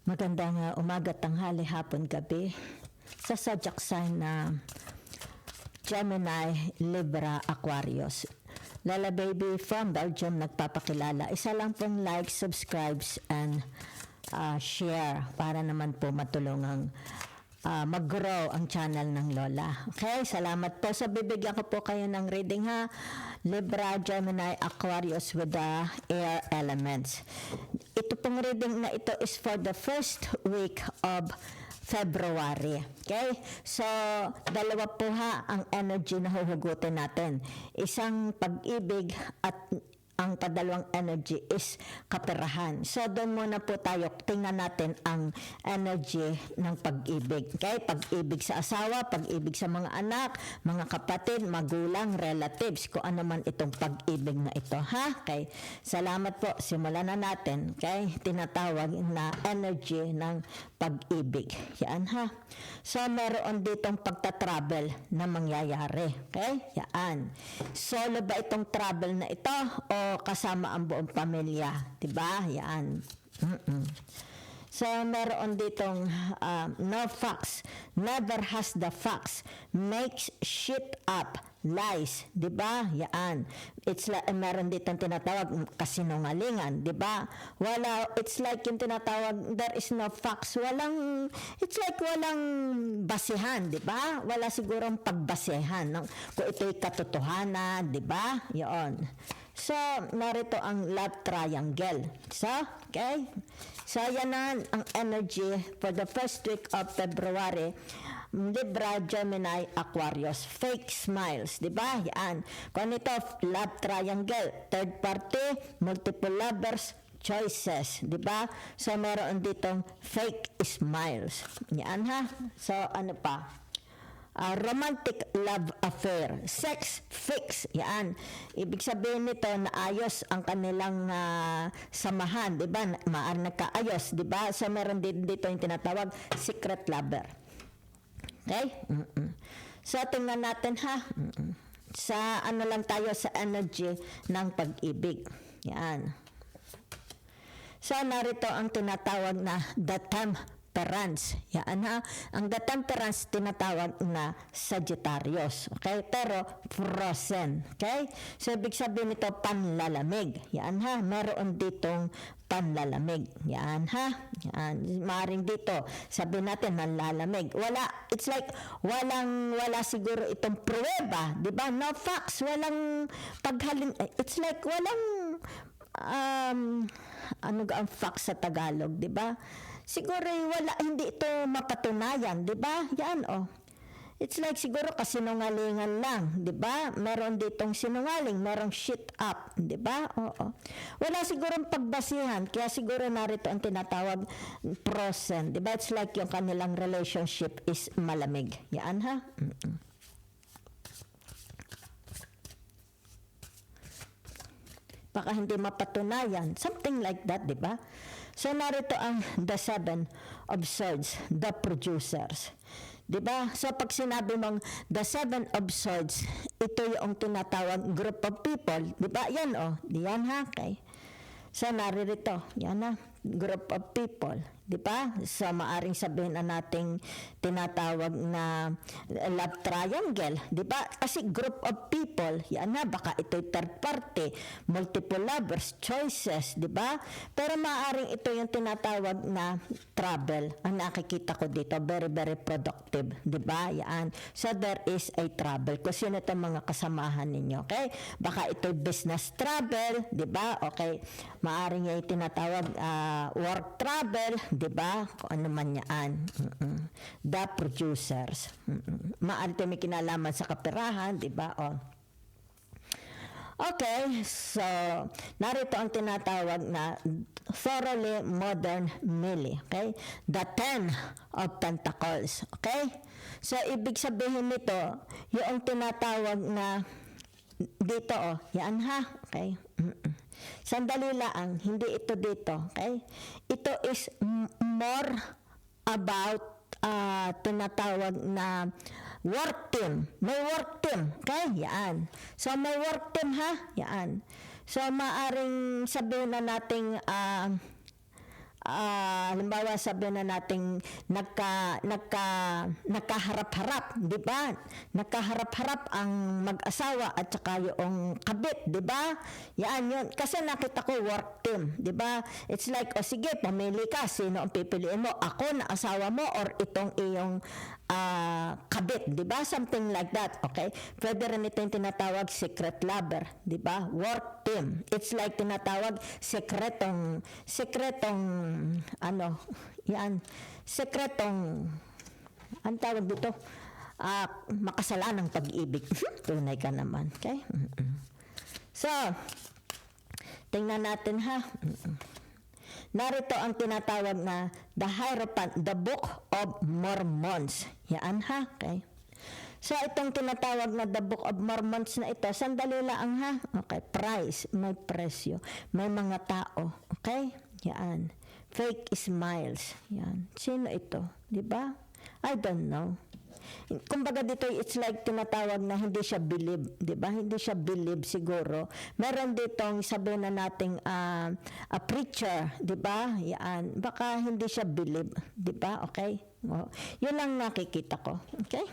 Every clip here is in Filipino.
Magandang umaga, tanghali, hapon, gabi. Sa zodiac sign na Gemini, Libra, Aquarius. Lala Baby from Belgium nagpapakilala. Isa lang pong like, subscribes, and share para naman po matulungang mag-grow ang channel ng Lola. Okay, salamat po. So, bibigyan ko po kayo ng reading ha. Libra, Gemini, Aquarius with the air elements. Ito pong reading na ito is for the first week of February. Okay? So, dalawa po ha ang energy na huhugutin natin. Isang pag-ibig at ang padalawang energy is kaperahan. So, doon muna po tayo. Tingnan natin ang energy ng pag-ibig. Okay? Pag-ibig sa asawa, pag-ibig sa mga anak, mga kapatid, magulang, relatives, kung ano man itong pag-ibig na ito. Ha? Okay? Salamat po. Simulan na natin. Okay? Tinatawag na energy ng pag-ibig. Yan ha. So, meron ditong pagta-travel na mangyayari. Okay? Yan. Solo ba itong travel na ito o kasama ang buong pamilya? Diba? Yan. So, meron ditong no facts. Never has the facts. Makes shit up. Lies. Diba? Yan. It's like, meron ditong tinatawag kasinungalingan. Diba? Wala, it's like yung tinatawag, there is no facts. Walang, it's like walang basihan. Diba? Wala sigurong pagbasehan ng, kung ito'y katotohanan. Diba? Yan. So, narito ang love triangle. So, okay? So, yan na ang energy for the first week of February. Libra, Gemini, Aquarius. Fake smiles. Diba? Yan. Kung ito, love triangle. Third party, multiple lovers, choices. Diba? So, meron ditong fake smiles. Yan ha. So, ano pa? Romantic love affair, sex fix, yan. Ibig sabihin nito na ayos ang kanilang samahan, di ba? Maaari nagkaayos, di ba? So, meron din dito yung tinatawag secret lover. Okay? So, tingnan natin ha. Sa ano lang tayo sa energy ng pag-ibig. Yan. So, narito ang tinatawag na the temperance. Yan ha. Ang the temperance tinatawag na Sagittarius. Okay? Pero frozen. Okay? So, ibig sabihin nito panlalamig. Yan ha. Meron ditong panlalamig. Yan ha. Yan. Maaring dito, sabihin natin nanlalamig. Wala, it's like wala siguro itong pruweba. Diba? No facts. Walang paghalin. It's like walang ano ga ang facts sa Tagalog, diba? Siguro hindi ito mapatunayan, di ba? Yan, oh. It's like siguro kasinungalingan lang, di ba? Meron ditong sinungaling, merong shit up, di ba? Oo. Wala sigurong pagbasihan, kaya siguro narito ang tinatawag frozen, di ba? It's like yung kanilang relationship is malamig. Yan, ha? Baka hindi mapatunayan. Something like that, di ba? So, narito ang the seven of swords, the producers. Diba? So, pag sinabi mong the seven of swords, ito yung tinatawag group of people. Diba? Yan, oh. Yan, ha? Okay. So, naririto. Yan, ha? Group of people. Diba? So, maaring sabihin na nating tinatawag na love triangle. Diba? Kasi group of people, yan na, baka ito'y third party, multiple lovers, choices, diba? Pero maaring ito yung tinatawag na travel. Ang nakikita ko dito, very, very productive. Diba? Yan. So, there is a travel. Kung sino itong mga kasamahan ninyo, okay? Baka ito'y business travel, diba? Okay. Maaring yung tinatawag work travel, diba? Kung ano man yan. The producers. Maaari ito may kinalaman sa kaperahan, diba? Oh. Okay, so narito ang tinatawag na thoroughly modern Millie. Okay? The 10 of Pentacles. Okay? So, ibig sabihin nito, yung tinatawag na dito, oh. Yan ha? Okay? Sandali lang, hindi ito dito, okay? Ito is more about tinatawag na work team. May work team, okay? Yan. So, may work team ha? Yan. So, maaring sabihin na nating halimbawa sabihin na nating nagkaharap-harap, di ba? Nagkaharap-harap ang mag-asawa at saka yung kabit, di ba? Yan yun. Kasi nakita ko work team, di ba? It's like, sige, pumili ka, sino ang pipiliin mo? Ako na asawa mo or itong iyong kabit, di ba? Something like that, okay? Pwede rin ito yung tinatawag secret lover, di ba? Work team. It's like tinatawag sekretong ang tawag dito, makasalanang pag-ibig. Tunay ka naman, okay? So, tingnan natin ha. Narito ang tinatawag na the Hierophant, the Book of Mormons. Yan ha, okay? So, itong tinatawag na the Book of Mormons na ito, sandali lang ha. Okay, price, may presyo, may mga tao, okay? Yan. Fake smiles. Yan. Sino ito? Di ba? I don't know. Kumbaga dito, it's like tinatawag na hindi siya believe, di ba? Hindi siya believe siguro. Meron ditong sabihin na nating a preacher, di ba? Yan. Baka hindi siya believe, di ba? Okay? Oh. Yun lang nakikita ko. Okay?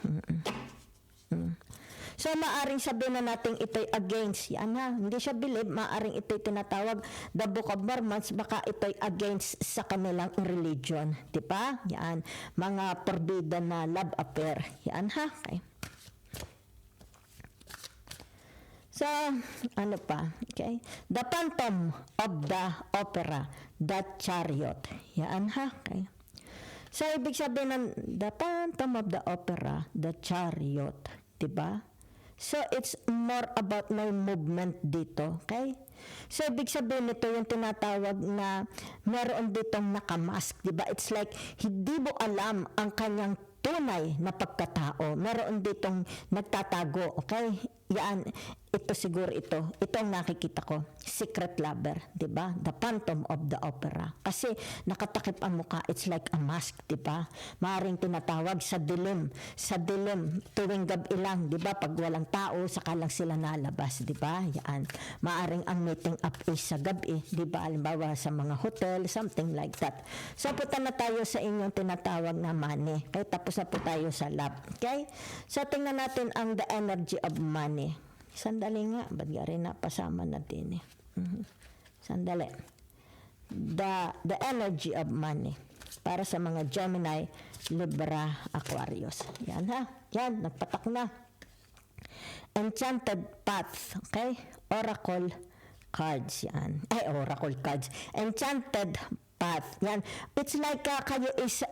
So, maaring sabihin na natin ito'y against. Yan ha, hindi siya believe, maaring ito'y tinatawag the Book of Mormons, baka ito'y against sa kanilang religion. Diba? Yan. Mga forbidden na love affair. Yan ha. Okay. So, ano pa? Okay. The Phantom of the Opera, the Chariot. Yan ha. Okay. So, ibig sabihin ng the Phantom of the Opera, the Chariot. Diba? So, it's more about my movement dito. Okay? So, ibig sabihin nito yung tinatawag na meron ditong nakamask. Diba? It's like, hindi mo alam ang kanyang tunay na pagkatao. Meron ditong nagtatago. Okay? Yan. Ito siguro ito. Ito ang nakikita ko. Secret lover. Diba? The Phantom of the Opera. Kasi nakatakip ang mukha. It's like a mask. Diba? Maaring tinatawag sa dilim. Sa dilim. Tuwing gabi lang. Diba? Pag walang tao, saka lang sila nalabas. Diba? Yan. Maaring ang meeting up is sa gabi. Diba? Halimbawa sa mga hotel. Something like that. So, punta na tayo sa inyong tinatawag na money. Okay? Tapos na po tayo sa lab. Okay? So, tingnan natin ang the energy of money. Sandali nga, ba't nga rin napasama natin eh. Sandali. The energy of money. Para sa mga Gemini, Libra, Aquarius. Yan ha. Yan, nagpatak na. Enchanted Path. Okay? Oracle cards. Yan. Ay, oracle cards. Enchanted Path. Yan. It's like kayo is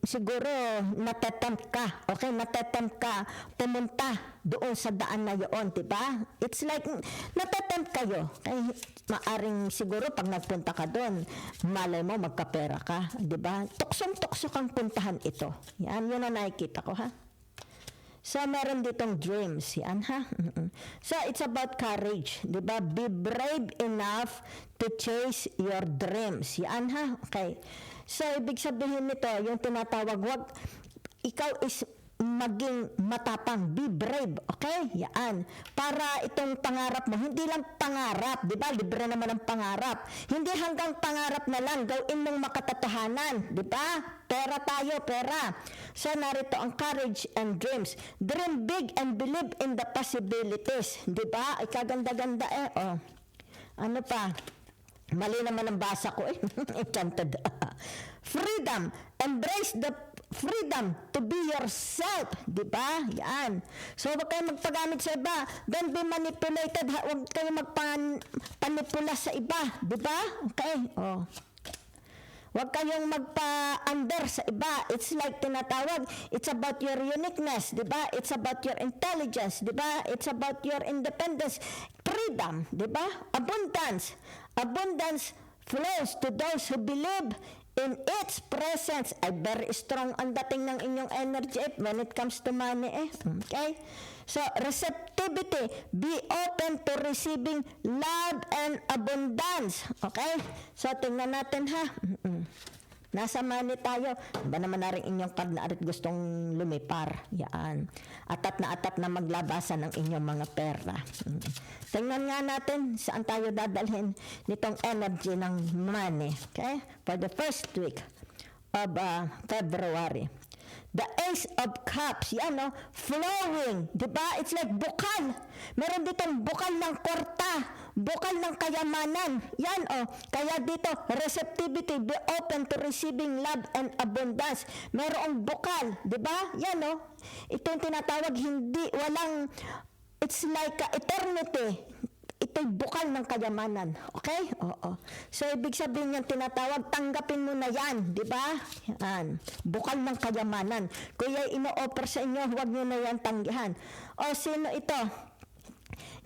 siguro natetempt ka. Okay? Natetempt ka pumunta doon sa daan na yun. Diba? It's like natetempt kayo. Okay? Maaring siguro pag nagpunta ka doon, malay mo magkapera ka. Diba? Tuksong-tukso kang puntahan ito. Yan. Yun ang nakikita ko ha. So, meron ditong dreams. Yan, ha? So, it's about courage. Diba? Be brave enough to chase your dreams. Yan, ha? Okay. So, ibig sabihin nito, yung tinatawag, ikaw is maging matapang, be brave, okay? Yan. Para itong pangarap mo, hindi lang pangarap, di ba? Libre naman ang pangarap. Hindi hanggang pangarap na lang, gawin mong makatotohanan, di ba? Pera tayo, pera. So, narito ang courage and dreams. Dream big and believe in the possibilities, di ba? Ay, kaganda-ganda eh, oh. Ano pa? Mali naman ang basa ko eh. Enchanted. Freedom. Embrace the freedom to be yourself. Diba? Yan. So, huwag kayo magpagamit sa iba. Don't be manipulated. Huwag kayo magpanipula sa iba. Diba? Okay? Oh. Huwag kayong magpa-under sa iba. It's like tinatawag, it's about your uniqueness, di ba? It's about your intelligence, di ba? It's about your independence. Freedom, di ba? Abundance. Abundance flows to those who believe in its presence. Ay, very strong ang dating ng inyong energy when it comes to money eh. Okay? So, receptivity. Be open to receiving love and abundance. Okay? So, tingnan natin ha. Nasa money tayo. Ba naman na rin inyong card na arit gustong lumipar. Yan. Atat na maglabasan ng inyong mga pera. Tingnan nga natin saan tayo dadalhin nitong energy ng money. Okay? For the first week of February. The Ace of Cups, yan no, flowing, di ba? It's like bukal. Meron ditong bukal ng kwarta, bukal ng kayamanan. Yan kaya dito, receptivity, be open to receiving love and abundance. Merong bukal, di ba? Yan ito yung tinatawag, it's like eternity. Ito'y bukal ng kayamanan. Okay? Oo. So, ibig sabihin yung tinatawag, tanggapin mo na yan. Di ba? Yan. Bukal ng kayamanan. Kuya, ino-offer sa inyo, huwag nyo na yan tanggihan. O, sino ito?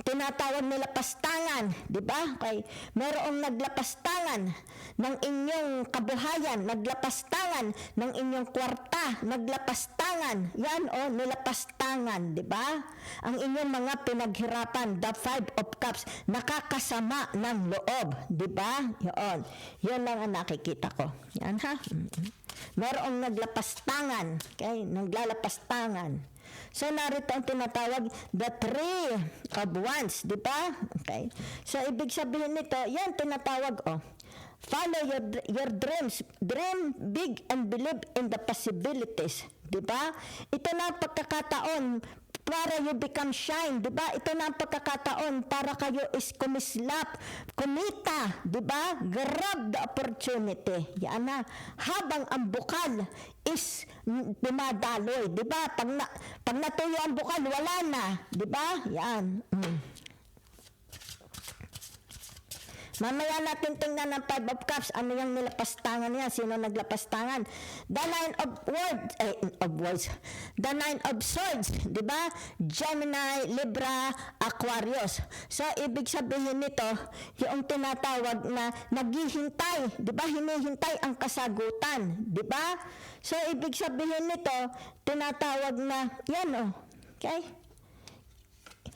Tinatawag nila pastangan, di ba? Okay. Merong naglapastangan ng inyong kabuhayan, naglapastangan ng inyong kwarta, naglapastangan. Yan nilapastangan, di ba? Ang inyong mga pinaghirapan, the Five of Cups, nakakasama ng loob, di ba? Yun. Yun lang ang nakikita ko. Yan ha. Merong naglapastangan, okay? Naglalapastangan. So, narito ang tinatawag, the Three of Wands, di ba? Okay. So, ibig sabihin nito, yan tinatawag, follow your dreams. Dream big and believe in the possibilities, di ba? Ito na ang pagkakataon para you become shine, di ba? Ito na ang pagkakataon para kayo is kumislap, kumita, di ba? Grab the opportunity. Yan na. Habang ang bukal is dumadaloy, di ba? Pag natuyo ang bukal, wala na, di ba? Yan. Mamaya natin tingnan ng Five of Cups. Ano yung nilapastangan niya? Sino naglapastangan? The Nine of Words. The Nine of Swords. Diba? Gemini, Libra, Aquarius. So, ibig sabihin nito, yung tinatawag na naghihintay. Diba? Hinihintay ang kasagutan. Diba? So, ibig sabihin nito, tinatawag na, yan okay?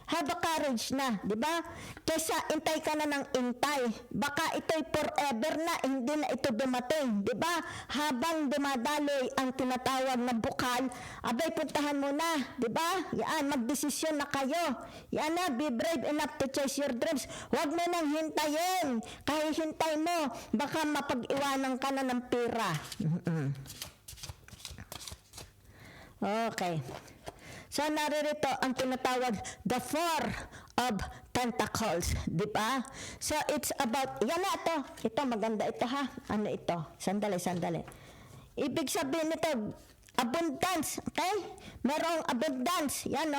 Have a courage na, di ba? Kesa intay ka na ng intay. Baka ito'y forever na, hindi na ito dumating, di ba? Habang dumadaloy ang tinatawag na bukal, abay puntahan mo na, di ba? Yan, magdesisyon na kayo. Yan na, be brave enough to chase your dreams. Huwag mo nang hintayin. Kahit hintay mo, baka mapag-iwanan ka na ng pera. Okay. So, naririto ang tinatawag the Four of Pentacles, di ba? So, it's about, yan na ito. Ito, maganda ito ha. Ano ito? Sandali. Ibig sabihin nito, abundance, okay? Merong abundance, yan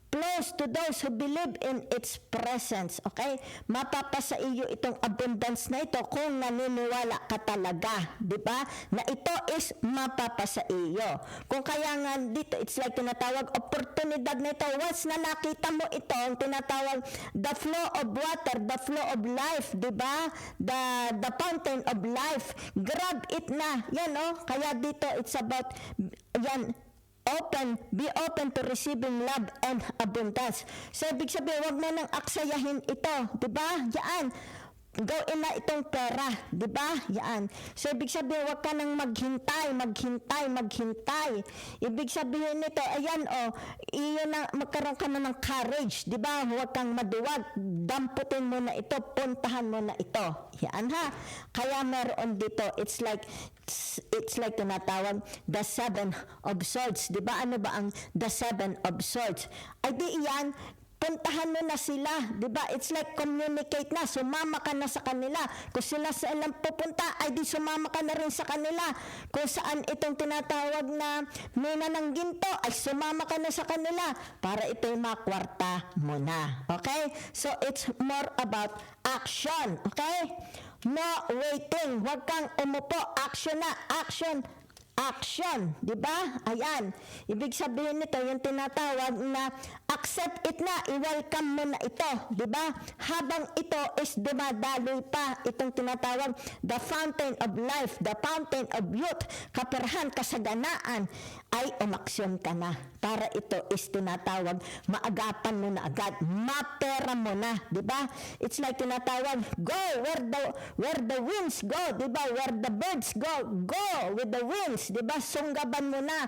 flows to those who believe in its presence, okay? Mapapasa iyo itong abundance na ito kung naniniwala ka talaga, di ba? Na ito is mapapasa iyo. Kung kaya nga dito, it's like tinatawag oportunidad na ito. Once na nakita mo ito, ang tinatawag the flow of water, the flow of life, di ba? The fountain of life. Grab it na. Yan Kaya dito, it's about, yan, be open to receiving love and abundance. So, ibig sabihin, huwag mo nang aksayahin ito. Diba? Yan. Gawin na itong pera. Diba? Yan. So, ibig sabihin, huwag ka nang maghintay. Ibig sabihin nito, ayan iyon na, magkaroon ka na ng courage. Diba? Huwag kang maduwag. Damputin mo na ito. Puntahan mo na ito. Yan ha. Kaya meron dito, it's like tinatawag the Seven of Swords. Di ba? Ano ba ang the Seven of Swords? Ay di iyan, puntahan mo na sila. Di ba? It's like communicate na. Sumama ka na sa kanila. Kung sila sa ilang pupunta, ay di sumama ka na rin sa kanila. Kung saan itong tinatawag na mina ng ginto, ay sumama ka na sa kanila para ito'y makwarta mo na. Okay? So, it's more about action. Okay? No waiting. Huwag kang umupo. Action na. Action. action, di ba? Ayan. Ibig sabihin nito, yung tinatawag na accept it na, i-welcome mo na ito, di ba? Habang ito is dumadaloy pa, itong tinatawag the fountain of life, the fountain of youth, kaperahan, kasaganaan, ay umaksyon ka na. Para ito is tinatawag, maagapan mo na agad, mapera mo na, di ba? It's like tinatawag, go where the winds go, di ba? Where the birds go with the winds, di ba? Sunggaban mo na,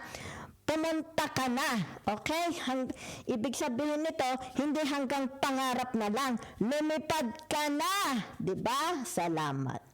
pumunta ka na, okay? Ibig sabihin nito, hindi hanggang pangarap na lang, lumipad ka na, di ba? Salamat.